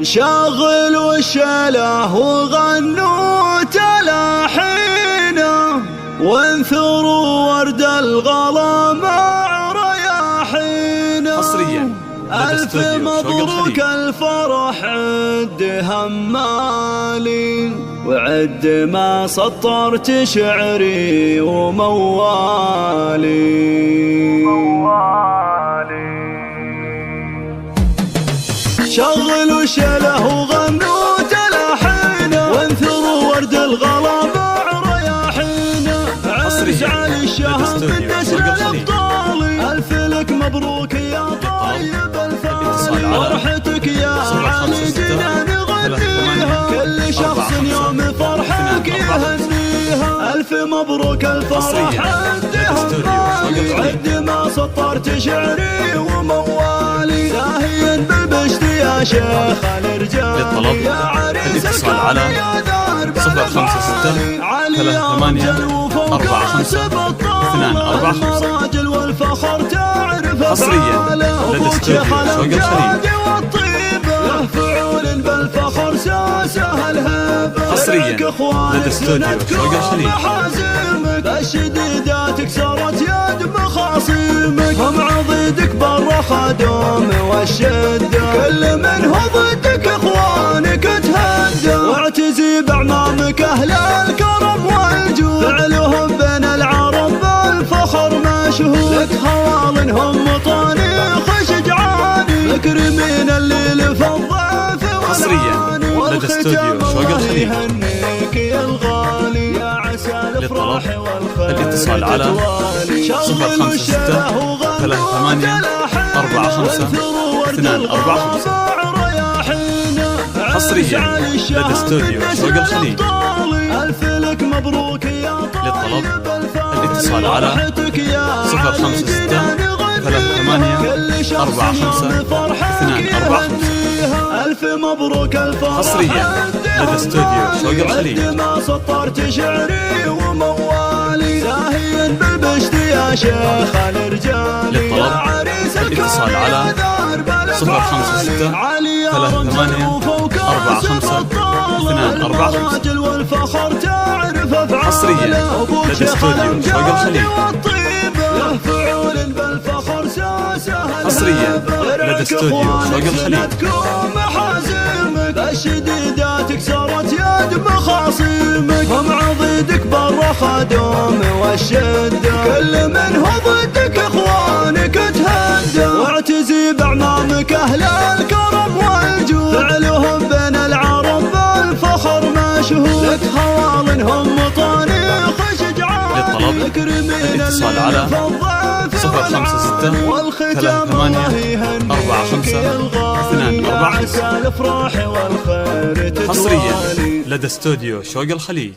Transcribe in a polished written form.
شغل وشله وغنوا تلاحينه، وانثروا ورد الغلا مع رياحينه. حصريا ألف مبروك الفرح عد همالي، وعد ما سطرت شعري وموالي. شغلوا شله وغنوا تلاحينه، وانثروا ورد الغلا مع رياحينه. عرس علي الشهم بالنسر الابطال، الف لك مبروك يا طيب الفال. فرحتك يا علي جينا نغنيها، كل شخص يوم فرحك يهنيها. الف مبروك الفرح عد همالي، عد ما سطرت شعري وموالي. زاهيا بالبشت يا شيخ الرجال، يا عريس الاتصال على 056-38-45-245. الراجل والفخر تعرف حصريا لدى استوديو شوق الخليج. له فعول بالفخر ساسه الهبه. حصريا لدى استوديو شوق الخليج. الشديدات كسرت يد مخاصمك، هم عضيدك برا خدوم والشده، كل من هو ضدك اخوانك تهدى. واعتزي باعمامك اهل الكرم والجود، فعلهم بين العرب بالفخر مشهود. لك خوال هم طانيخ شجعاني، مكرمين الليل في الضيف. حصريا لدى استوديو شوق الخليج. للطلب الاتصال على 056-38-45-245. حصريا لدى استوديو شوق الخليج. للطلب الاتصال على 056-38-45-245. ألف مبروك الفرح. حصريا لدى استوديو شوق الخليج. ما سطرت شعري وموالي. زاهيا بالبشت يا شيخ الرجال، للطلب الاتصال على 056-38-45-245. والفخر تعرف افعاله. حصريا لدى استوديو شوق الخليج. له فعول بالفخر ساسه. حصريا لدى استوديو شوق الخليج. الشديدات كسرت يد مخاصمك، هم عضيدك برا خدوم والشده، كل من هو ضدك اخوانك تهدى. واعتزي باعمامك اهل الكرم والجود، فعلهم بين العرب بالفخر مشهود. لك خوال هم طانيخ شجعان، للطلب الاتصال على 056-38-45-245. حصريا لدى استوديو شوق الخليج.